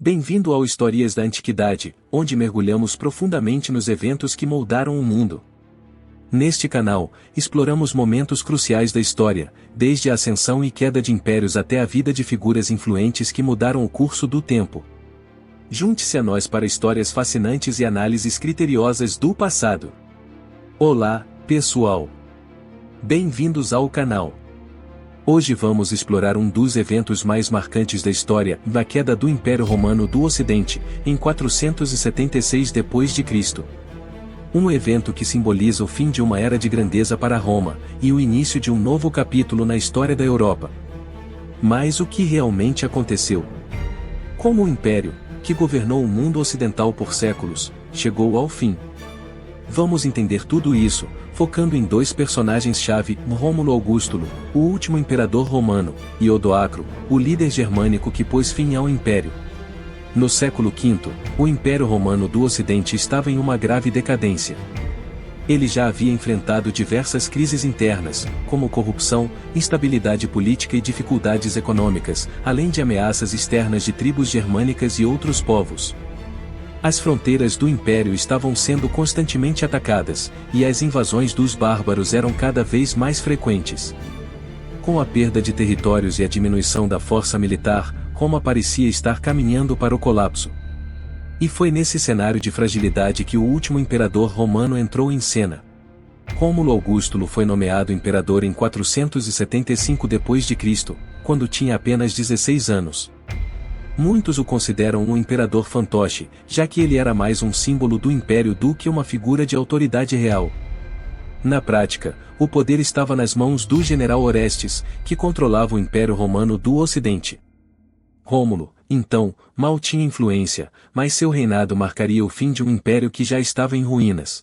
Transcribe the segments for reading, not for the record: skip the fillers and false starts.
Bem-vindo ao Histórias da Antiguidade, onde mergulhamos profundamente nos eventos que moldaram o mundo. Neste canal, exploramos momentos cruciais da história, desde a ascensão e queda de impérios até a vida de figuras influentes que mudaram o curso do tempo. Junte-se a nós para histórias fascinantes e análises criteriosas do passado. Olá, pessoal! Bem-vindos ao canal. Hoje vamos explorar um dos eventos mais marcantes da história, a queda do Império Romano do Ocidente, em 476 d.C. Um evento que simboliza o fim de uma era de grandeza para Roma, e o início de um novo capítulo na história da Europa. Mas o que realmente aconteceu? Como o Império, que governou o mundo ocidental por séculos, chegou ao fim? Vamos entender tudo isso, focando em dois personagens-chave, Rômulo Augusto, o último imperador romano, e Odoacro, o líder germânico que pôs fim ao Império. No século V, o Império Romano do Ocidente estava em uma grave decadência. Ele já havia enfrentado diversas crises internas, como corrupção, instabilidade política e dificuldades econômicas, além de ameaças externas de tribos germânicas e outros povos. As fronteiras do Império estavam sendo constantemente atacadas, e as invasões dos bárbaros eram cada vez mais frequentes. Com a perda de territórios e a diminuição da força militar, Roma parecia estar caminhando para o colapso. E foi nesse cenário de fragilidade que o último imperador romano entrou em cena. Rômulo Augusto foi nomeado imperador em 475 d.C., quando tinha apenas 16 anos. Muitos o consideram um imperador fantoche, já que ele era mais um símbolo do império do que uma figura de autoridade real. Na prática, o poder estava nas mãos do general Orestes, que controlava o Império Romano do Ocidente. Rômulo, então, mal tinha influência, mas seu reinado marcaria o fim de um império que já estava em ruínas.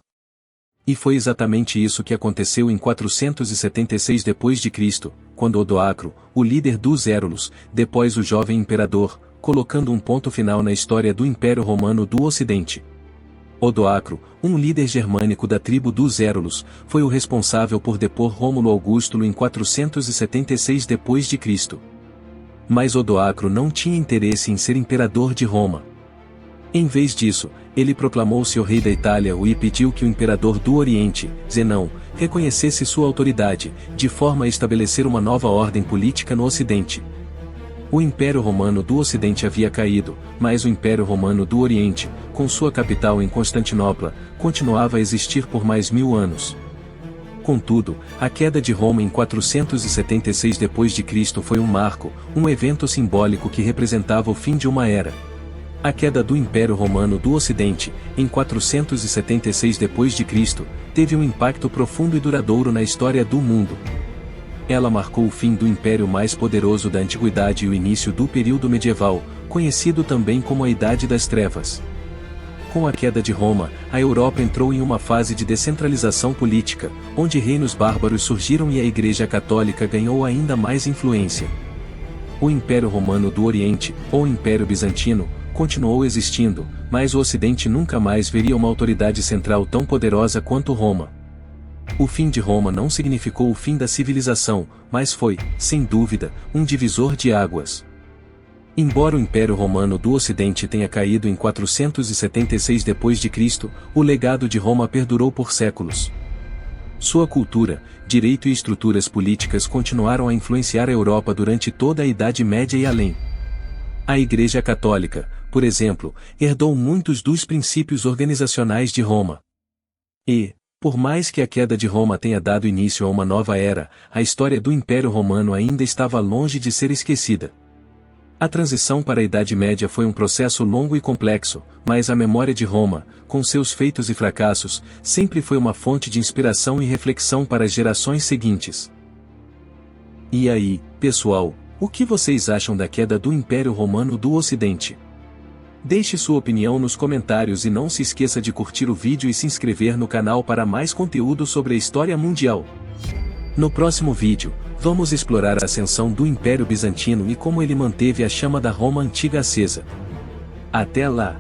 E foi exatamente isso que aconteceu em 476 d.C., quando Odoacro, o líder dos Érulos, depôs o jovem imperador, colocando um ponto final na história do Império Romano do Ocidente. Odoacro, um líder germânico da tribo dos Érulos, foi o responsável por depor Rômulo Augusto em 476 d.C. Mas Odoacro não tinha interesse em ser imperador de Roma. Em vez disso, ele proclamou-se o rei da Itália e pediu que o imperador do Oriente, Zenão, reconhecesse sua autoridade, de forma a estabelecer uma nova ordem política no Ocidente. O Império Romano do Ocidente havia caído, mas o Império Romano do Oriente, com sua capital em Constantinopla, continuava a existir por mais 1000 anos. Contudo, a queda de Roma em 476 d.C. foi um marco, um evento simbólico que representava o fim de uma era. A queda do Império Romano do Ocidente, em 476 d.C., teve um impacto profundo e duradouro na história do mundo. Ela marcou o fim do império mais poderoso da antiguidade e o início do período medieval, conhecido também como a Idade das Trevas. Com a queda de Roma, a Europa entrou em uma fase de descentralização política, onde reinos bárbaros surgiram e a Igreja Católica ganhou ainda mais influência. O Império Romano do Oriente, ou Império Bizantino, continuou existindo, mas o Ocidente nunca mais veria uma autoridade central tão poderosa quanto Roma. O fim de Roma não significou o fim da civilização, mas foi, sem dúvida, um divisor de águas. Embora o Império Romano do Ocidente tenha caído em 476 d.C., o legado de Roma perdurou por séculos. Sua cultura, direito e estruturas políticas continuaram a influenciar a Europa durante toda a Idade Média e além. A Igreja Católica, por exemplo, herdou muitos dos princípios organizacionais de Roma. E, por mais que a queda de Roma tenha dado início a uma nova era, a história do Império Romano ainda estava longe de ser esquecida. A transição para a Idade Média foi um processo longo e complexo, mas a memória de Roma, com seus feitos e fracassos, sempre foi uma fonte de inspiração e reflexão para as gerações seguintes. E aí, pessoal, o que vocês acham da queda do Império Romano do Ocidente? Deixe sua opinião nos comentários e não se esqueça de curtir o vídeo e se inscrever no canal para mais conteúdo sobre a história mundial. No próximo vídeo, vamos explorar a ascensão do Império Bizantino e como ele manteve a chama da Roma antiga acesa. Até lá!